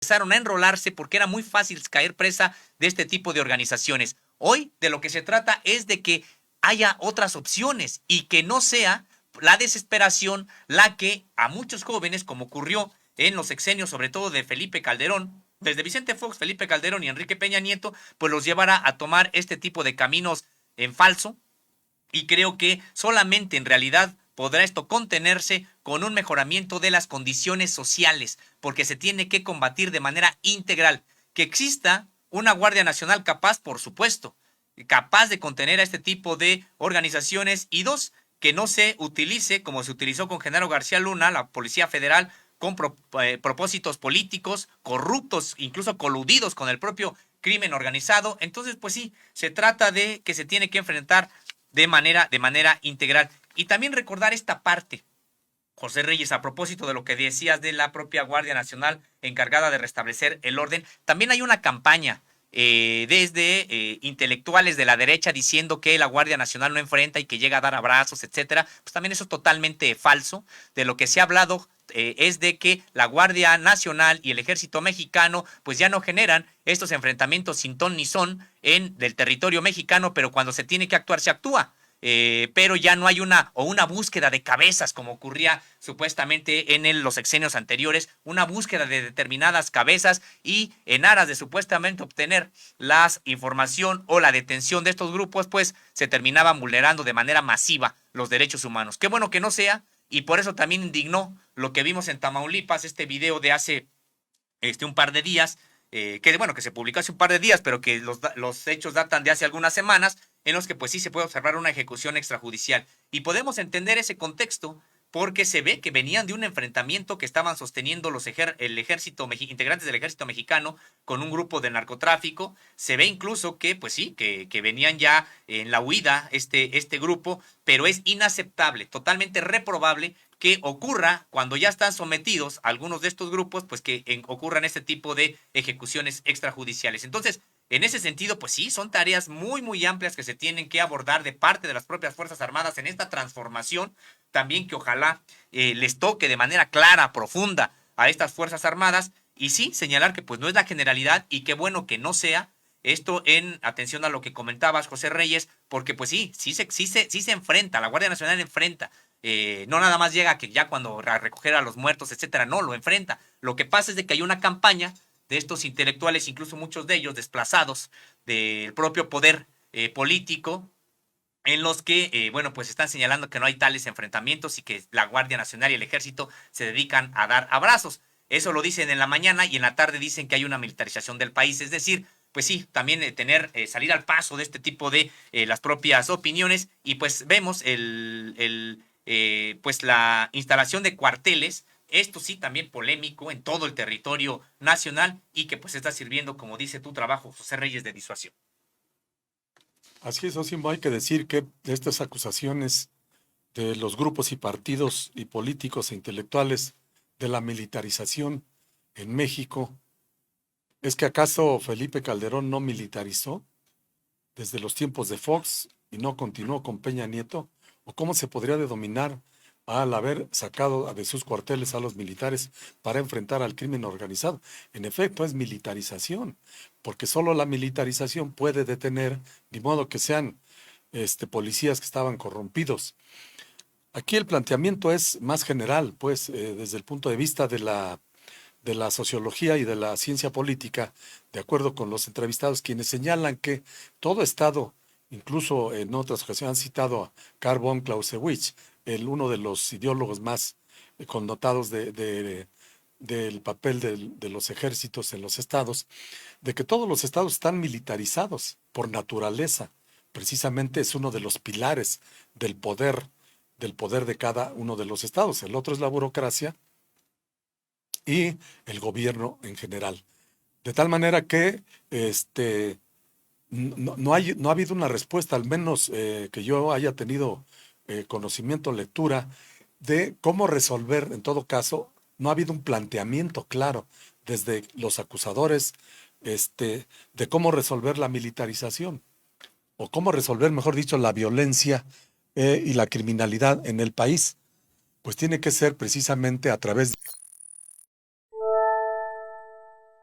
empezaron a enrolarse porque era muy fácil caer presa de este tipo de organizaciones. Hoy de lo que se trata es de que haya otras opciones y que no sea la desesperación la que a muchos jóvenes, como ocurrió en los sexenios, sobre todo de Felipe Calderón, desde Vicente Fox, Felipe Calderón y Enrique Peña Nieto, pues los llevará a tomar este tipo de caminos en falso, y creo que solamente en realidad podrá esto contenerse con un mejoramiento de las condiciones sociales, porque se tiene que combatir de manera integral. Que exista una Guardia Nacional capaz, por supuesto, capaz de contener a este tipo de organizaciones, y dos, que no se utilice como se utilizó con Genaro García Luna, la Policía Federal, con propósitos políticos, corruptos, incluso coludidos con el propio crimen organizado. Entonces, pues sí, se trata de que se tiene que enfrentar de manera integral. Y también recordar esta parte, José Reyes, a propósito de lo que decías de la propia Guardia Nacional encargada de restablecer el orden, también hay una campaña desde intelectuales de la derecha diciendo que la Guardia Nacional no enfrenta y que llega a dar abrazos, etcétera. Pues también eso es totalmente falso. De lo que se ha hablado es de que la Guardia Nacional y el Ejército Mexicano pues ya no generan estos enfrentamientos sin ton ni son en del territorio mexicano, pero cuando se tiene que actuar se actúa. Pero ya no hay una búsqueda de cabezas como ocurría supuestamente en los sexenios anteriores, una búsqueda de determinadas cabezas, y en aras de supuestamente obtener la información o la detención de estos grupos, pues se terminaban vulnerando de manera masiva los derechos humanos. Qué bueno que no sea, y por eso también indignó lo que vimos en Tamaulipas, este video de hace un par de días, que bueno, que se publicó hace un par de días, pero que los hechos datan de hace algunas semanas, en los que pues sí se puede observar una ejecución extrajudicial. Y podemos entender ese contexto porque se ve que venían de un enfrentamiento que estaban sosteniendo el ejército, integrantes del ejército mexicano con un grupo de narcotráfico. Se ve incluso que, pues sí, que venían ya en la huida este grupo, pero es inaceptable, totalmente reprobable que ocurra cuando ya están sometidos algunos de estos grupos, pues que ocurran este tipo de ejecuciones extrajudiciales. Entonces, en ese sentido, pues sí, son tareas muy, muy amplias que se tienen que abordar de parte de las propias Fuerzas Armadas en esta transformación, también que ojalá les toque de manera clara, profunda a estas Fuerzas Armadas, y sí, señalar que pues no es la generalidad, y qué bueno que no sea esto en atención a lo que comentabas, José Reyes, porque pues sí, sí se enfrenta, la Guardia Nacional enfrenta, no nada más llega que ya cuando a recoger a los muertos, etcétera, no, lo enfrenta. Lo que pasa es de que hay una campaña de estos intelectuales, incluso muchos de ellos desplazados del propio poder político, en los que, bueno, pues están señalando que no hay tales enfrentamientos y que la Guardia Nacional y el Ejército se dedican a dar abrazos. Eso lo dicen en la mañana, y en la tarde dicen que hay una militarización del país. Es decir, pues sí, también salir al paso de este tipo de las propias opiniones, y pues vemos pues la instalación de cuarteles, esto sí también polémico en todo el territorio nacional, y que pues está sirviendo, como dice tu trabajo, José Reyes, de disuasión. Así es, Osimo, hay que decir que estas acusaciones de los grupos y partidos y políticos e intelectuales de la militarización en México, ¿es que acaso Felipe Calderón no militarizó desde los tiempos de Fox y no continuó con Peña Nieto? ¿O cómo se podría denominar al haber sacado de sus cuarteles a los militares para enfrentar al crimen organizado? En efecto, es militarización, porque solo la militarización puede detener, de modo que sean policías que estaban corrompidos. Aquí el planteamiento es más general, pues, desde el punto de vista de la sociología y de la ciencia política, de acuerdo con los entrevistados, quienes señalan que todo Estado, incluso en otras ocasiones han citado a Karl von Clausewitz, uno de los ideólogos más connotados del papel de los ejércitos en los estados, de que todos los estados están militarizados por naturaleza. Precisamente es uno de los pilares del poder de cada uno de los estados. El otro es la burocracia y el gobierno en general. De tal manera que no ha habido una respuesta, al menos que yo haya tenido conocimiento, lectura, de cómo resolver, en todo caso, no ha habido un planteamiento claro desde los acusadores de cómo resolver la militarización, o cómo resolver, mejor dicho, la violencia y la criminalidad en el país. Pues tiene que ser precisamente a través de